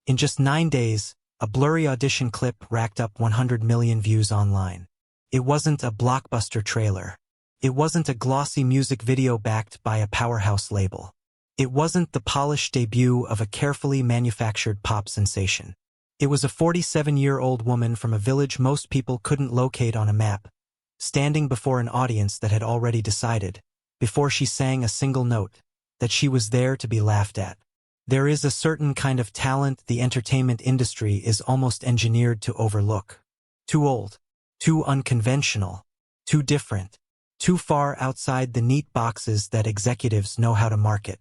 In just 9 days, a blurry audition clip racked up 100 million views online. It wasn't a blockbuster trailer. It wasn't a glossy music video backed by a powerhouse label. It wasn't the polished debut of a carefully manufactured pop sensation. It was a 47-year-old woman from a village most people couldn't locate on a map, standing before an audience that had already decided, before she sang a single note, that she was there to be laughed at. There is a certain kind of talent the entertainment industry is almost engineered to overlook. Too old, too unconventional, too different, too far outside the neat boxes that executives know how to market.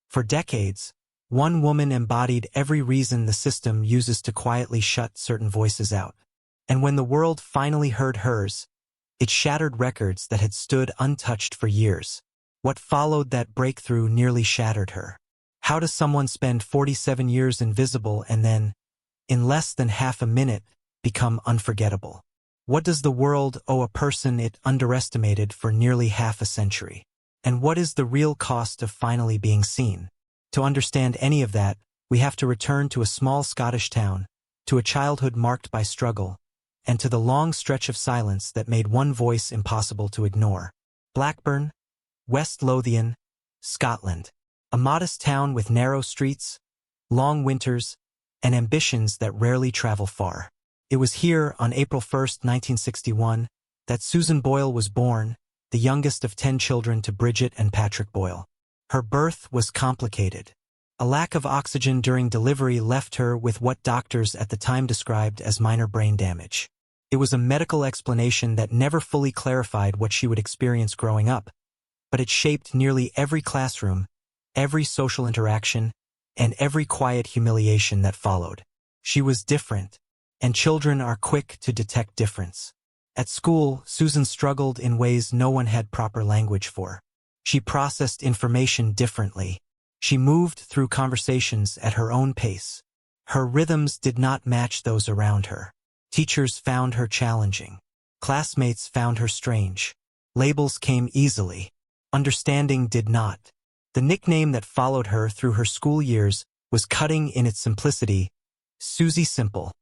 For decades, one woman embodied every reason the system uses to quietly shut certain voices out. And when the world finally heard hers, it shattered records that had stood untouched for years. What followed that breakthrough nearly shattered her. How does someone spend 47 years invisible and then, in less than half a minute, become unforgettable? What does the world owe a person it underestimated for nearly half a century? And what is the real cost of finally being seen? To understand any of that, we have to return to a small Scottish town, to a childhood marked by struggle, and to the long stretch of silence that made one voice impossible to ignore. Blackburn, West Lothian, Scotland. A modest town with narrow streets, long winters, and ambitions that rarely travel far. It was here, on April 1, 1961, that Susan Boyle was born, the youngest of 10 children to Bridget and Patrick Boyle. Her birth was complicated. A lack of oxygen during delivery left her with what doctors at the time described as minor brain damage. It was a medical explanation that never fully clarified what she would experience growing up, but it shaped nearly every classroom, every social interaction, and every quiet humiliation that followed. She was different, and children are quick to detect difference. At school, Susan struggled in ways no one had proper language for. She processed information differently. She moved through conversations at her own pace. Her rhythms did not match those around her. Teachers found her challenging. Classmates found her strange. Labels came easily. Understanding did not. The nickname that followed her through her school years was cutting in its simplicity, Susie Simple.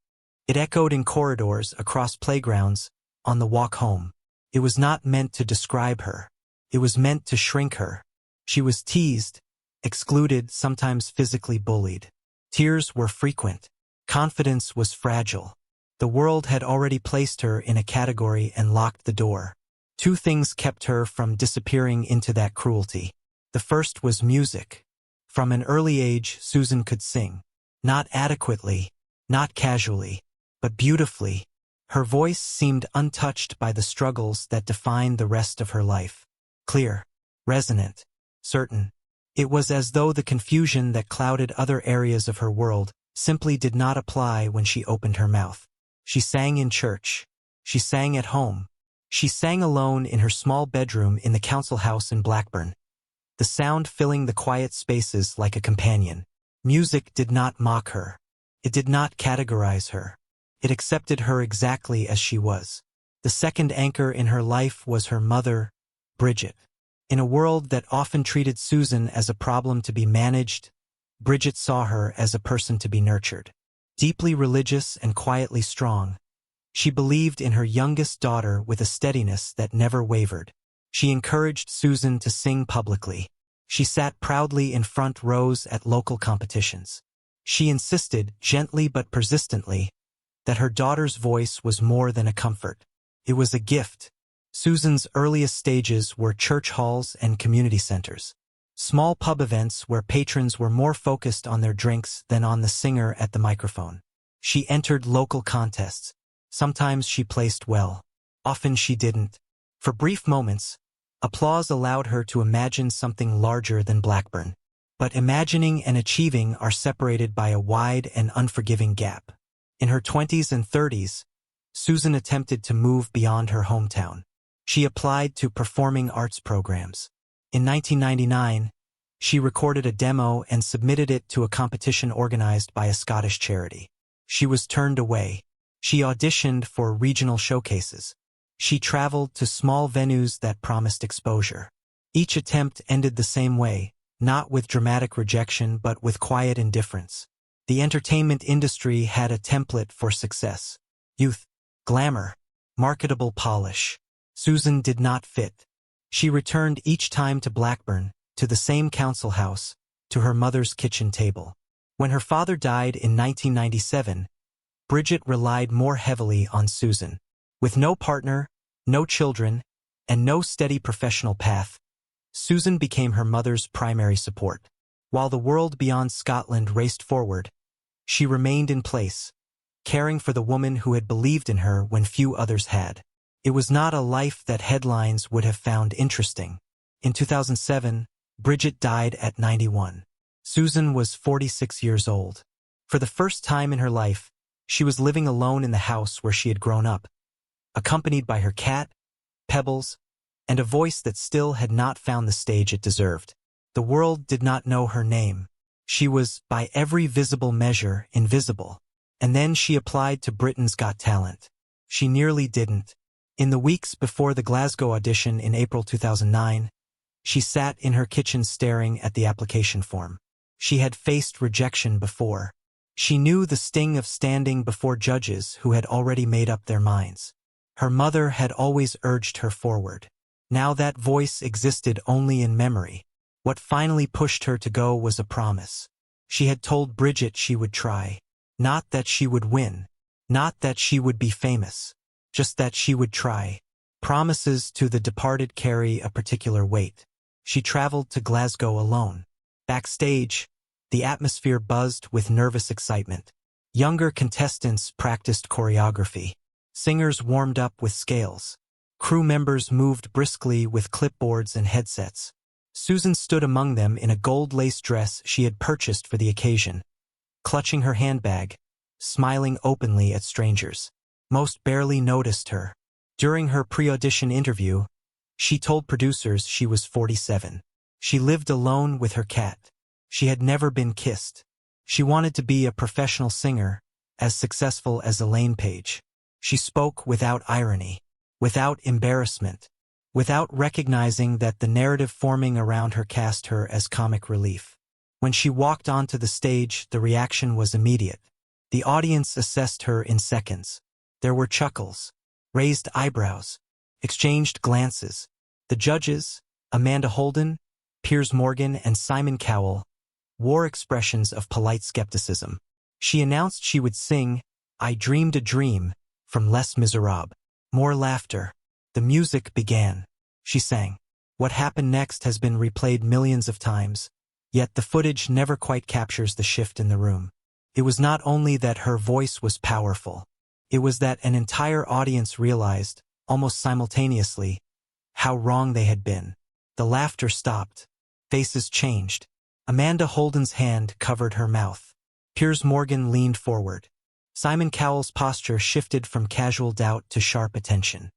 It echoed in corridors, across playgrounds, on the walk home. It was not meant to describe her. It was meant to shrink her. She was teased, excluded, sometimes physically bullied. Tears were frequent. Confidence was fragile. The world had already placed her in a category and locked the door. 2 things kept her from disappearing into that cruelty. The first was music. From an early age, Susan could sing. Not adequately, not casually, but beautifully. Her voice seemed untouched by the struggles that defined the rest of her life. Clear, resonant, certain. It was as though the confusion that clouded other areas of her world simply did not apply when she opened her mouth. She sang in church. She sang at home. She sang alone in her small bedroom in the council house in Blackburn, the sound filling the quiet spaces like a companion. Music did not mock her. It did not categorize her. It accepted her exactly as she was. The second anchor in her life was her mother, Bridget. In a world that often treated Susan as a problem to be managed, Bridget saw her as a person to be nurtured. Deeply religious and quietly strong, she believed in her youngest daughter with a steadiness that never wavered. She encouraged Susan to sing publicly. She sat proudly in front rows at local competitions. She insisted, gently but persistently, that her daughter's voice was more than a comfort. It was a gift. Susan's earliest stages were church halls and community centers. Small pub events where patrons were more focused on their drinks than on the singer at the microphone. She entered local contests. Sometimes she placed well. Often she didn't. For brief moments, applause allowed her to imagine something larger than Blackburn. But imagining and achieving are separated by a wide and unforgiving gap. In her 20s and 30s, Susan attempted to move beyond her hometown. She applied to performing arts programs. In 1999, she recorded a demo and submitted it to a competition organized by a Scottish charity. She was turned away. She auditioned for regional showcases. She traveled to small venues that promised exposure. Each attempt ended the same way, not with dramatic rejection but with quiet indifference. The entertainment industry had a template for success. Youth, glamour, marketable polish. Susan did not fit. She returned each time to Blackburn, to the same council house, to her mother's kitchen table. When her father died in 1997, Bridget relied more heavily on Susan. With no partner, no children, and no steady professional path, Susan became her mother's primary support. While the world beyond Scotland raced forward, she remained in place, caring for the woman who had believed in her when few others had. It was not a life that headlines would have found interesting. In 2007, Bridget died at 91. Susan was 46 years old. For the first time in her life, she was living alone in the house where she had grown up, accompanied by her cat, Pebbles, and a voice that still had not found the stage it deserved. The world did not know her name. She was, by every visible measure, invisible. And then she applied to Britain's Got Talent. She nearly didn't. In the weeks before the Glasgow audition in April 2009, she sat in her kitchen staring at the application form. She had faced rejection before. She knew the sting of standing before judges who had already made up their minds. Her mother had always urged her forward. Now that voice existed only in memory. What finally pushed her to go was a promise. She had told Bridget she would try. Not that she would win. Not that she would be famous. Just that she would try. Promises to the departed carry a particular weight. She traveled to Glasgow alone. Backstage, the atmosphere buzzed with nervous excitement. Younger contestants practiced choreography. Singers warmed up with scales. Crew members moved briskly with clipboards and headsets. Susan stood among them in a gold lace dress she had purchased for the occasion, clutching her handbag, smiling openly at strangers. Most barely noticed her. During her pre-audition interview, she told producers she was 47. She lived alone with her cat. She had never been kissed. She wanted to be a professional singer, as successful as Elaine Page. She spoke without irony, without embarrassment, without recognizing that the narrative forming around her cast her as comic relief. When she walked onto the stage, the reaction was immediate. The audience assessed her in seconds. There were chuckles, raised eyebrows, exchanged glances. The judges, Amanda Holden, Piers Morgan, and Simon Cowell, wore expressions of polite skepticism. She announced she would sing "I Dreamed a Dream" from Les Miserables. More laughter. The music began. She sang. What happened next has been replayed millions of times, yet the footage never quite captures the shift in the room. It was not only that her voice was powerful. It was that an entire audience realized, almost simultaneously, how wrong they had been. The laughter stopped. Faces changed. Amanda Holden's hand covered her mouth. Piers Morgan leaned forward. Simon Cowell's posture shifted from casual doubt to sharp attention.